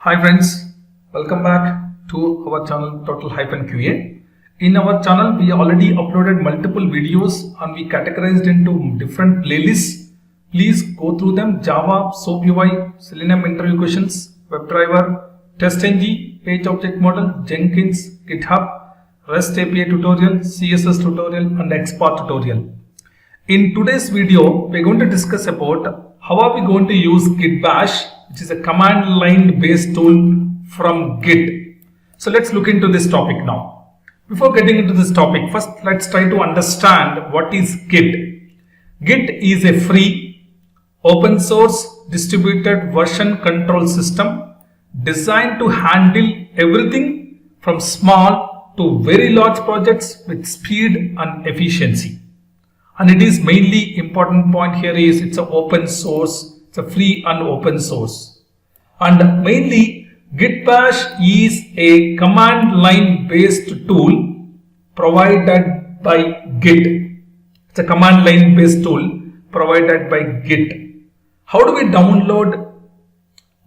Hi friends, welcome back to our channel Total-QA. In our channel, we already uploaded multiple videos and we categorized into different playlists. Please go through them: Java, SoapUI, Selenium interview questions, WebDriver, TestNG, Page Object Model, Jenkins, GitHub, REST API tutorial, CSS tutorial and XPath tutorial. In today's video, we are going to discuss about how are we going to use Git Bash, which is a command line based tool from Git. So let's look into this topic now. Before getting into this topic, first let's try to understand what is Git. Git is a free, open source, distributed version control system designed to handle everything from small to very large projects with speed and efficiency. And it is mainly important point here is it's an open source, it's a free and open source. And mainly Git Bash is a command line based tool provided by Git. It's a command line based tool provided by Git. How do we download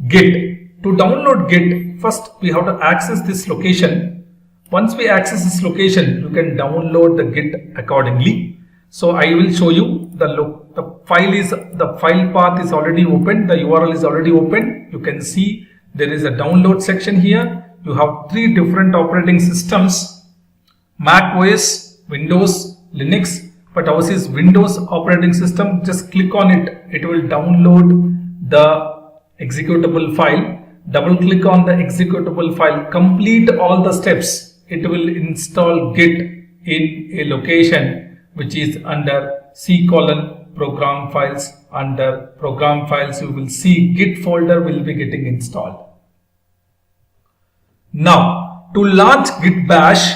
Git? To download Git, first we have to access this location. Once we access this location, you can download the Git accordingly. So I will show you the file path is already open, the URL is already open. You can see there is a download section here. You have three different operating systems: Mac OS, Windows, Linux, but ours is Windows operating system. Just click on it, it will download the executable file. Double click on the executable file, complete all the steps. It will install Git in a location which is under C:program files. Under program files, you will see Git folder will be getting installed. Now, to launch Git Bash,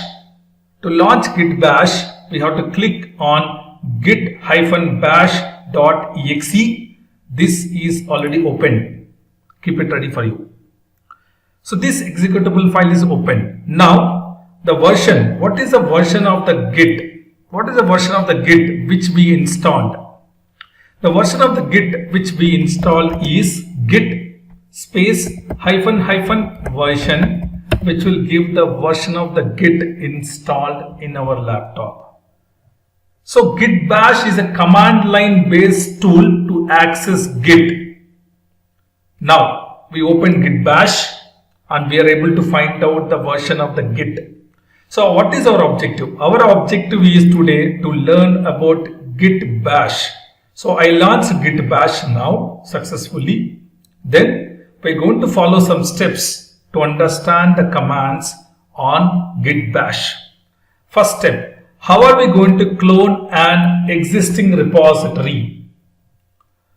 we have to click on git-bash.exe. This is already open. Keep it ready for you. So this executable file is open. Now, the version. What is the version of the Git? What is the version of the Git which we installed? The version of the Git which we installed is git space -- version, which will give the version of the Git installed in our laptop. So Git Bash is a command line based tool to access Git. Now we open Git Bash and we are able to find out the version of the Git. So what is our objective? Our objective is today to learn about Git Bash. So I launched Git Bash now successfully. Then we're going to follow some steps to understand the commands on Git Bash. First step, how are we going to clone an existing repository?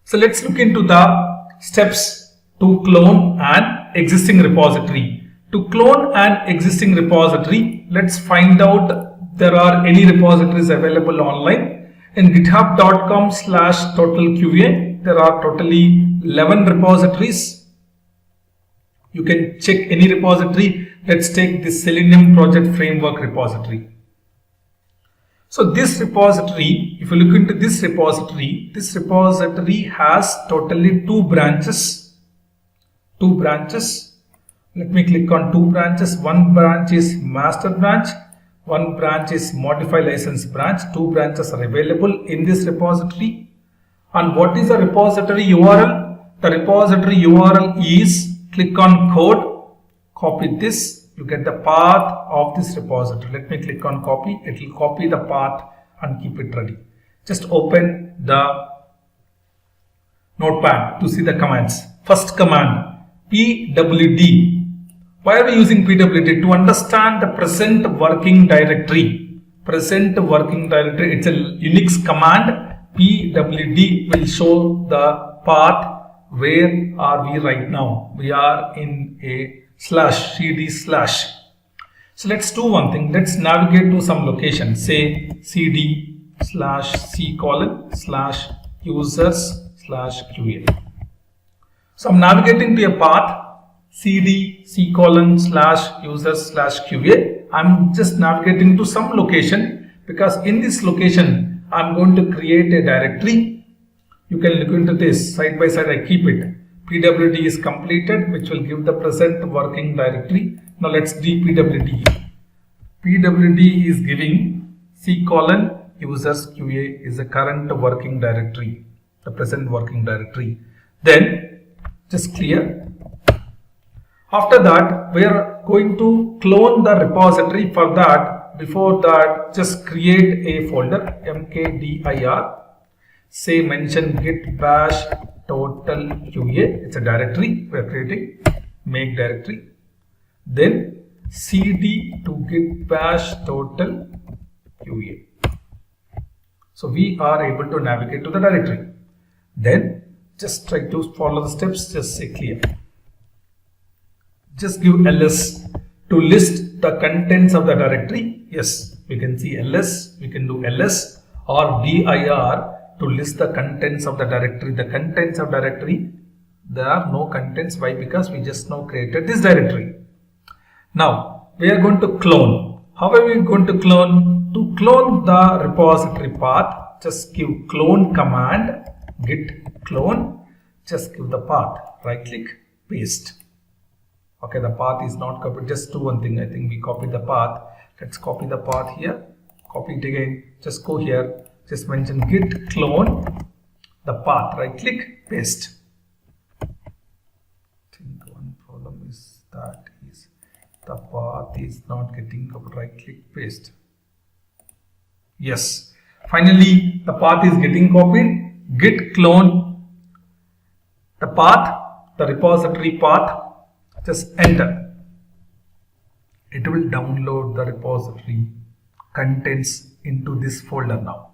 So let's look into the steps to clone an existing repository. To clone an existing repository, let's find out there are any repositories available online. In github.com/totalqa, there are totally 11 repositories. You can check any repository. Let's take the Selenium project framework repository. So this repository, if you look into this repository has totally two branches. Let me click on two branches. One branch is master branch, one branch is modify license branch. Two branches are available in this repository. And what is the repository URL? The repository URL is, click on code, copy this, you get the path of this repository. Let me click on copy, it will copy the path and keep it ready. Just open the notepad to see the commands. First command, pwd. Why are we using pwd? To understand the present working directory. It's a Unix command. pwd will show the path. Where are we right now? We are in a /cd/. So let's do one thing. Let's navigate to some location. Say cd/c:/users/qa. So I'm navigating to a path. cd/c:/users/qa. I'm just navigating to some location because in this location I'm going to create a directory. You can look into this side by side. I keep it. PWD is completed, which will give the present working directory. Now let's do PWD. PWD is giving C colon users QA is the current working directory, the present working directory. Then just clear. After that, we are going to clone the repository. For that, before that, just create a folder mkdir. Say mention git bash total QA. It's a directory we are creating. Make directory. Then cd to git bash total QA. So we are able to navigate to the directory. Then just try to follow the steps. Just say clear. Just give ls to list the contents of the directory. Yes, we can see ls. We can do ls or dir to list the contents of the directory. The contents of directory, there are no contents. Why? Because we just now created this directory. Now we are going to clone. How are we going to clone? To clone the repository path, just give clone command, git clone, just give the path, right click, paste. Okay, the path is not copied. Just do one thing. I think we copied the path. Let's copy the path here. Copy it again. Just go here. Just mention git clone the path. Right click, paste. I think one problem is that is the path is not getting copied. Right click, paste. Yes. Finally, the path is getting copied. Git clone the path, the repository path. Just enter. It will download the repository contents into this folder now.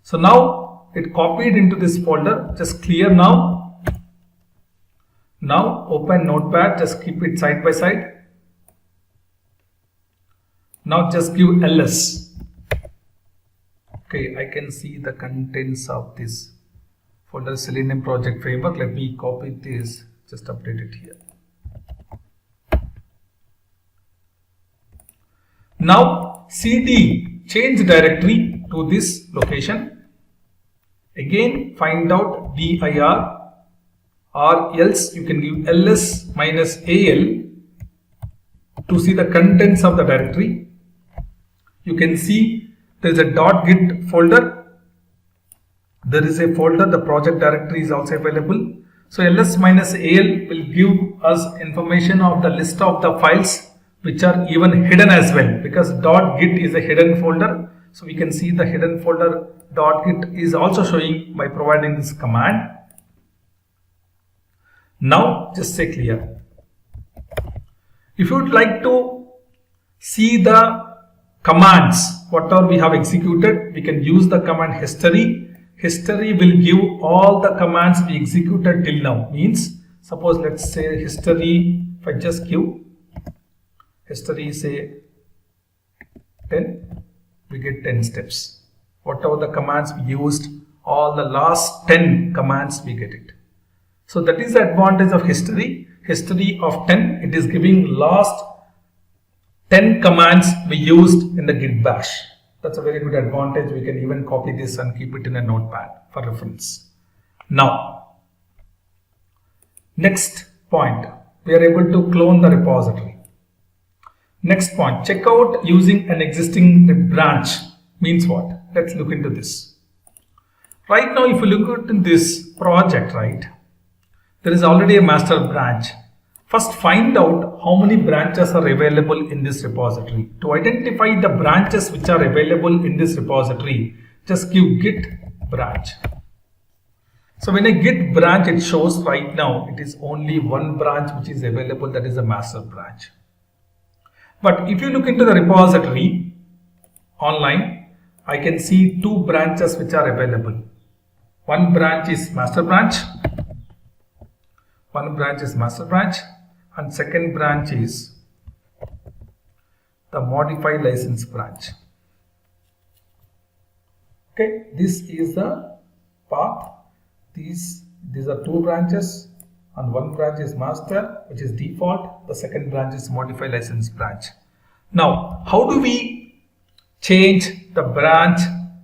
So now it copied into this folder. Just clear now. Now open Notepad. Just keep it side by side. Now just give ls. Okay, I can see the contents of this folder, Selenium project framework. Let me copy this. Just update it here. Now cd change directory to this location. Again find out dir or else you can give ls minus al to see the contents of the directory. You can see there is a .git folder. There is a folder, the project directory is also available. So ls minus al will give us information of the list of the files which are even hidden as well, because .git is a hidden folder. So we can see the hidden folder .git is also showing by providing this command. Now just say clear. If you would like to see the commands, whatever we have executed, we can use the command history. History will give all the commands we executed till now. Means, suppose let's say history, if I just give history say 10, we get 10 steps. Whatever the commands we used, all the last 10 commands we get it. So that is the advantage of history. History of 10, it is giving last 10 commands we used in the git bash. That's a very good advantage. We can even copy this and keep it in a notepad for reference. Now, next point, we are able to clone the repository. Next point, check out using an existing branch means what? Let's look into this. Right now, if you look at this project, right, there is already a master branch. First, find out how many branches are available in this repository. To identify the branches which are available in this repository, just give git branch. So when I git branch, it shows right now it is only one branch which is available, that is a master branch. But if you look into the repository online, I can see two branches which are available. One branch is master branch. One branch is master branch. And second branch is the modify license branch. Okay, this is the path. These are two branches, and one branch is master, which is default. The second branch is modify license branch. Now, how do we change the branch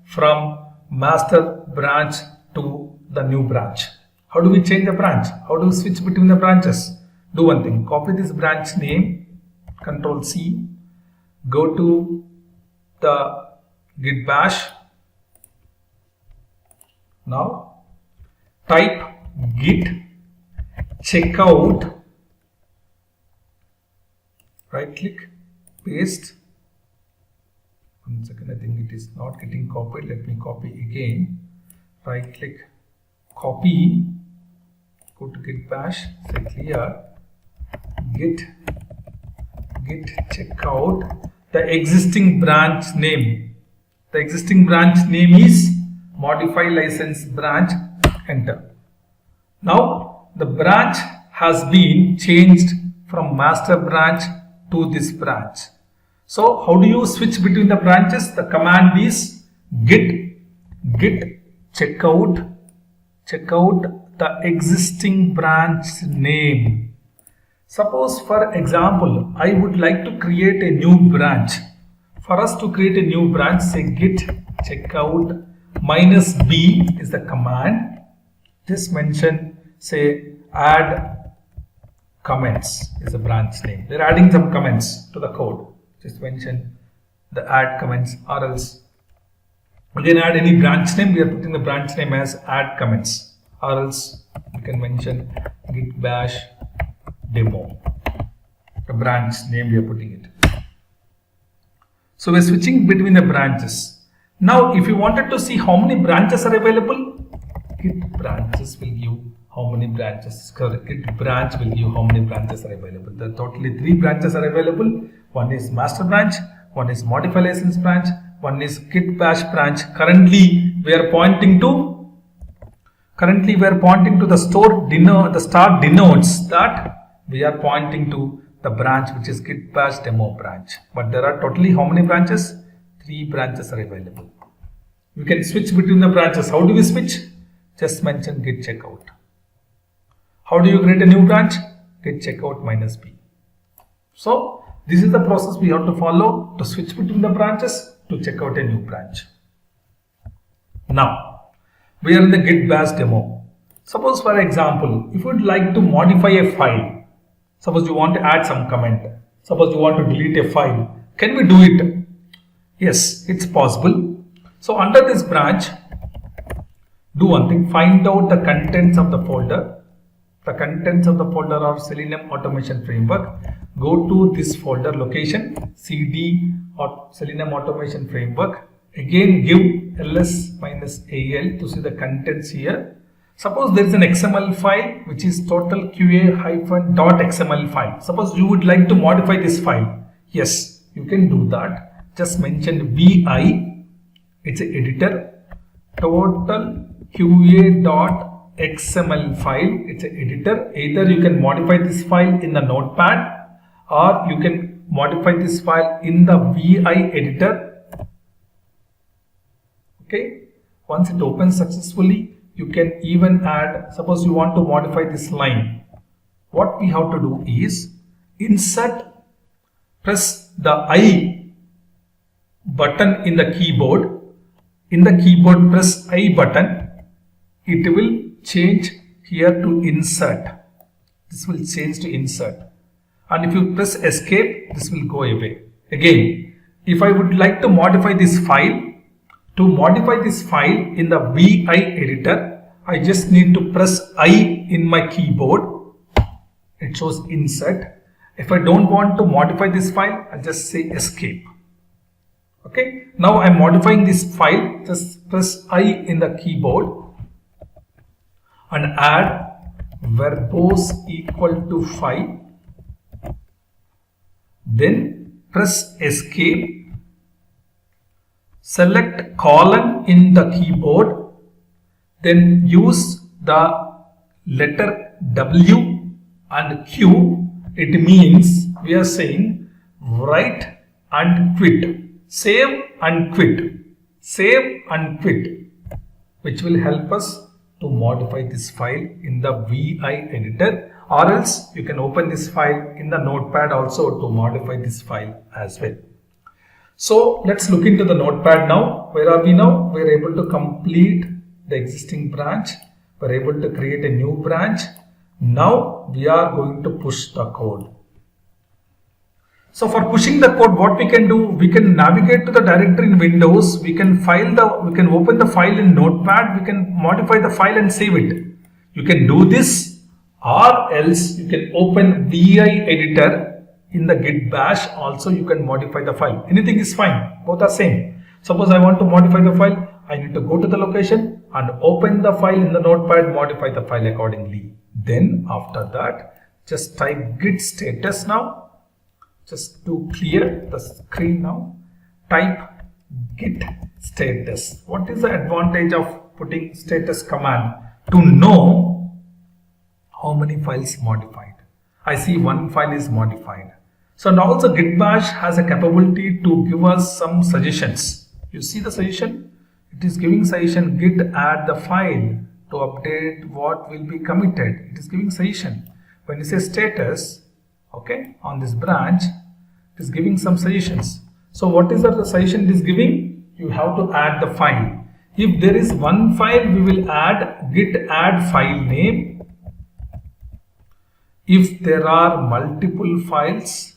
from master branch to the new branch? How do we change the branch? How do we switch between the branches? Do one thing, copy this branch name, Control C, go to the git bash. Now type git checkout, right click, paste. One second, I think it is not getting copied. Let me copy again. Right click, copy, go to git bash, say clear, git checkout, the existing branch name. The existing branch name is modify license branch, enter. Now the branch has been changed from master branch to this branch. So how do you switch between the branches? The command is git checkout the existing branch name. Suppose for example, I would like to create a new branch. For us to create a new branch, say git checkout -b is the command. Just mention, say add comments is the branch name. We're adding some comments to the code. Just mention the add comments, or else we can add any branch name. We are putting the branch name as add comments, or else we can mention git bash demo, the branch name we are putting it. So we're switching between the branches. Now if you wanted to see how many branches are available, git branches will give how many branches. Git branch will give how many branches are available. There are totally 3 branches are available. One is master branch, one is modify license branch, one is git bash branch. Currently we are pointing to the star denotes that we are pointing to the branch which is git bash demo branch. But there are totally how many branches? 3 branches are available. You can switch between the branches. How do we switch? Just mention git checkout. How do you create a new branch? Git checkout -b. So this is the process we have to follow to switch between the branches to check out a new branch. Now we are in the git bash demo. Suppose for example, if you would like to modify a file, suppose you want to add some comment, suppose you want to delete a file, can we do it? Yes, it's possible. So under this branch, do one thing, find out the contents of the folder. The contents of the folder are Selenium Automation Framework. Go to this folder location, cd or Selenium Automation Framework. Again give ls-al to see the contents here. Suppose there is an XML file which is totalqa-.xml file. Suppose you would like to modify this file. Yes, you can do that. Just mention vi, it's an editor, totalqa.xml file, it's an editor. Either you can modify this file in the notepad, or you can modify this file in the vi editor. Okay, once it opens successfully, you can even add, suppose you want to modify this line. What we have to do is insert, press the I button in the keyboard. In the keyboard, press I button. It will change here to insert. This will change to insert. And if you press escape, this will go away. Again, if I would like to modify this file, in the vi editor, I just need to press I in my keyboard. It shows insert. If I don't want to modify this file, I'll just say escape. Okay, now I'm modifying this file. Just press I in the keyboard and add verbose equal to 5. Then press escape. Select colon in the keyboard. Then use the letter W and Q. It means we are saying write and quit. Save and quit. Save and quit. Which will help us to modify this file in the VI editor, or else you can open this file in the notepad also to modify this file as well. So let's look into the notepad now. Where are we now? We are able to complete the existing branch. We're able to create a new branch. Now we are going to push the code. So for pushing the code, what we can do, we can navigate to the directory in Windows. We can open the file in Notepad. We can modify the file and save it. You can do this, or else you can open VI editor in the Git bash. Also, you can modify the file. Anything is fine. Both are same. Suppose I want to modify the file. I need to go to the location and open the file in the Notepad, modify the file accordingly. Then after that, just type git status now. Just to clear the screen now, type git status. What is the advantage of putting status command? To know how many files modified. I see one file is modified. So now also Git bash has a capability to give us some suggestions. You see the suggestion? It is giving suggestion git add the file to update what will be committed. It is giving suggestion. When you say status, okay, on this branch, it is giving some suggestions. So what is the suggestion it is giving? You have to add the file. If there is one file, we will add git add file name. If there are multiple files,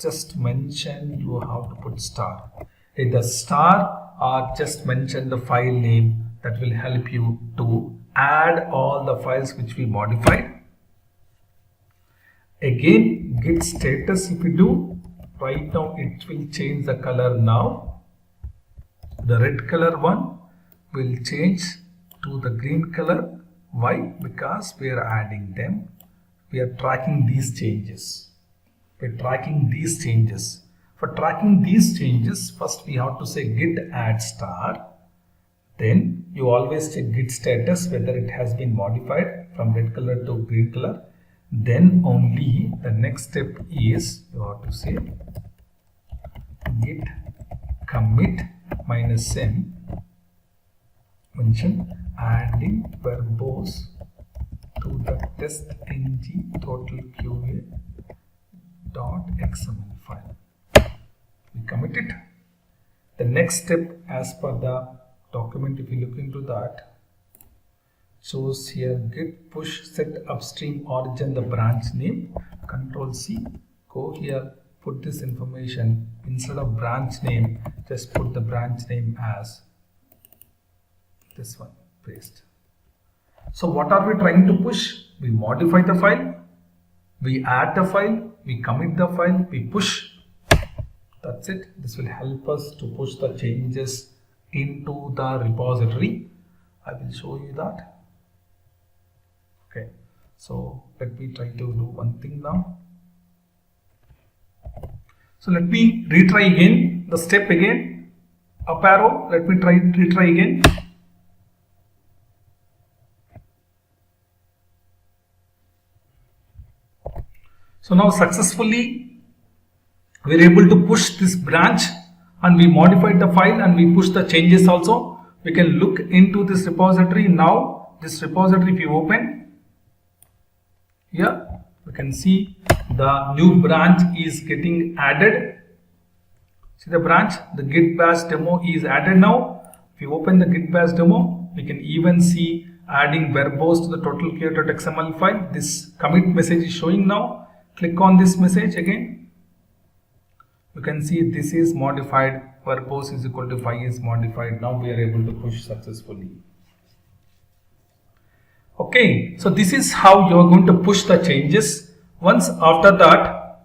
just mention, you have to put star. Either star or just mention the file name. That will help you to add all the files which we modified. Again, git status, if we do, right now it will change the color now. The red color one will change to the green color. Why? Because we are adding them. We are tracking these changes. We are tracking these changes. For tracking these changes, first we have to say git add star. Then you always check git status whether it has been modified from red color to green color. Then only the next step is you have to say git commit -m, mention adding verbose to the test.ng total QA .xml file. We commit it. The next step as per the document, if you look into that, shows here git push set upstream origin the branch name. Control C, go here, put this information instead of branch name, just put the branch name as this one, paste. So what are we trying to push? We modify the file, we add the file, we commit the file, we push. That's it. This will help us to push the changes into the repository. I will show you that. Okay, so let me try to do one thing now. So let me retry again the step again. Up arrow, let me retry again. So now successfully we are able to push this branch and we modified the file and we push the changes also. We can look into this repository now. This repository, if you open here, we can see the new branch is getting added. See the branch, the git bash demo is added now. If you open the git bash demo, we can even see adding verbose to the total QA.xml file. This commit message is showing now. Click on this message again. You can see this is modified, verbose is equal to 5 is modified. Now we are able to push successfully. Okay, so this is how you are going to push the changes. Once after that,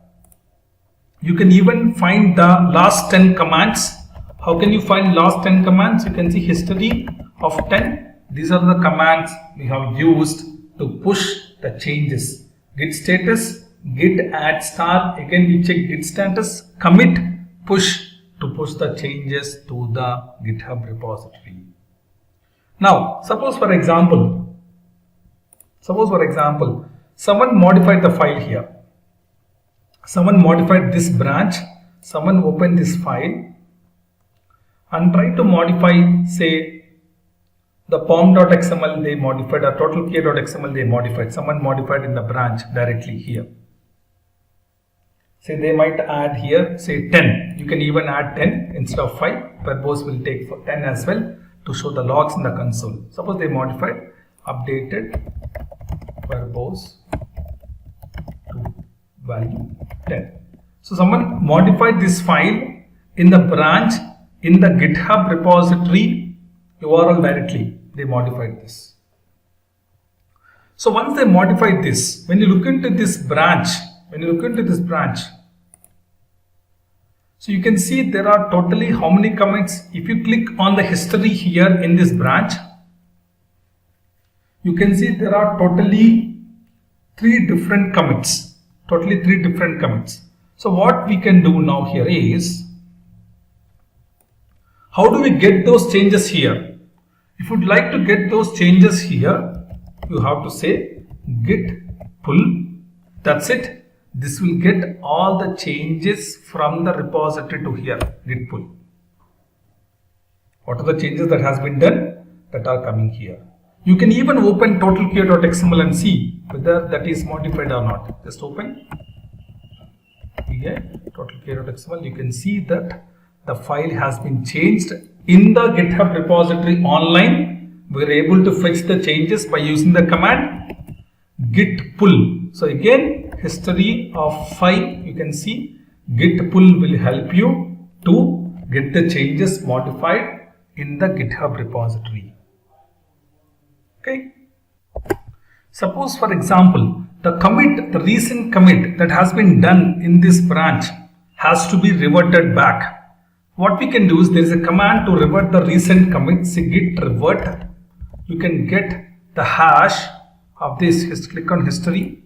you can even find the last 10 commands. How can you find last 10 commands? You can see history of 10. These are the commands we have used to push the changes. Git status, git add star, again we check git status, commit, push to push the changes to the GitHub repository. Now suppose for example someone modified the file here. Someone modified this branch, someone opened this file and tried to modify, say, the pom.xml they modified or total QA.xml they modified. Someone modified in the branch directly here. Say they might add here, say 10. You can even add 10 instead of 5. Verbose will take 10 as well to show the logs in the console. Suppose they modified updated verbose to value 10. So someone modified this file in the branch in the GitHub repository URL directly. They modified this. So once they modified this, when you look into this branch, so you can see there are totally how many commits. If you click on the history here in this branch, you can see there are totally 3 different commits. So what we can do now here is, how do we get those changes here? If you'd like to get those changes here, you have to say git pull. That's it. This will get all the changes from the repository to here. Git pull. What are the changes that has been done that are coming here? You can even open totalqa.xml and see whether that is modified or not. Just open totalqa.xml. You can see that the file has been changed in the GitHub repository online. We are able to fetch the changes by using the command git pull. So again, history of file, you can see git pull will help you to get the changes modified in the GitHub repository. Okay. Suppose for example, the recent commit that has been done in this branch has to be reverted back. What we can do is there is a command to revert the recent commit. Say git revert. You can get the hash of this. Just click on history.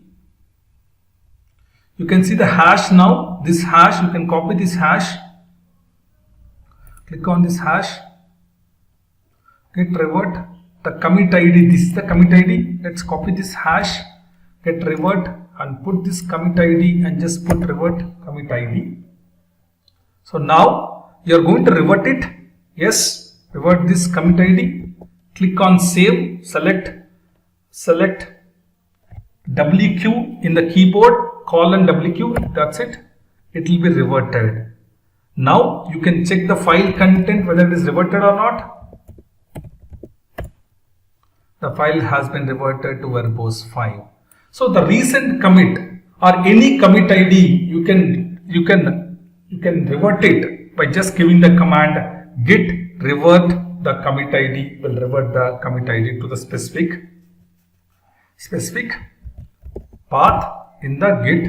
You can see the hash now. This hash, you can copy this hash. Click on this hash. Git revert the commit ID. This is the commit ID. Let's copy this hash. Get revert and put this commit ID and just put revert commit ID. So now you are going to revert it. Yes, revert this commit ID. Click on save, select WQ in the keyboard, :WQ, that's it. It will be reverted. Now you can check the file content whether it is reverted or not. The file has been reverted to verbose 5. So the recent commit or any commit ID, you can revert it by just giving the command git revert. The commit ID will revert the commit ID to the specific path in the git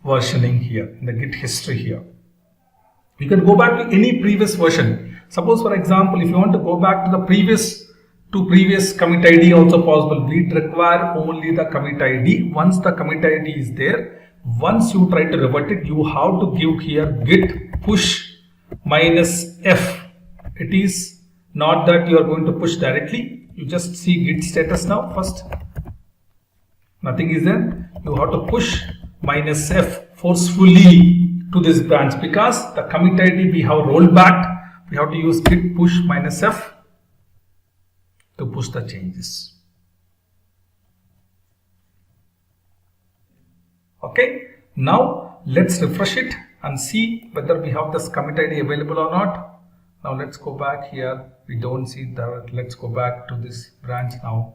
versioning here, in the git history here. You can go back to any previous version. Suppose for example, if you want to go back to the previous commit ID also possible. We require only the commit ID. Once the commit ID is there, once you try to revert it, you have to give here git push -f. It is not that you are going to push directly. You just see git status now first. Nothing is there. You have to push -f forcefully to this branch because the commit ID we have rolled back. We have to use git push -f to push the changes. Okay. Now let's refresh it and see whether we have this commit ID available or not. Now let's go back here. We don't see that. Let's go back to this branch now.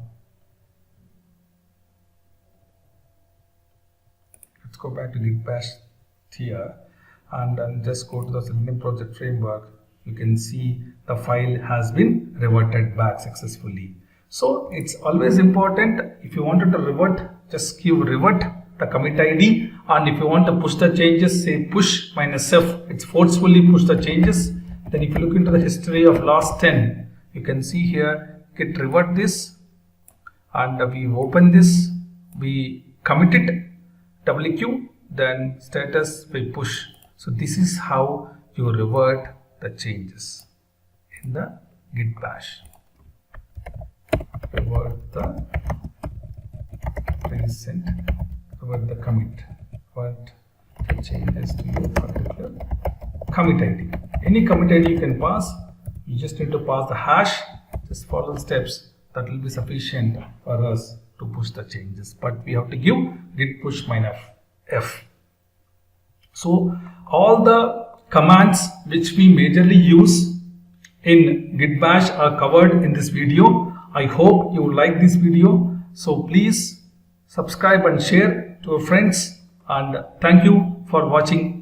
Let's go back to Git bash here and then just go to the Selenium project framework. You can see the file has been reverted back successfully. So it's always important, if you wanted to revert, just give revert the commit ID, and if you want to push the changes, say push -f. It's forcefully push the changes. Then if you look into the history of last 10, you can see here git revert this, and we open this, we commit it WQ, then status we push. So this is how you revert the changes in the git bash. Revert the recent, revert the commit, revert the changes to your particular commit ID. Any commit ID you can pass. You just need to pass the hash. Just follow the steps. That will be sufficient for us to push the changes. But we have to give git push -f. So all the commands which we majorly use in git bash are covered in this video, I hope you like this video. So please subscribe and share to your friends, and thank you for watching.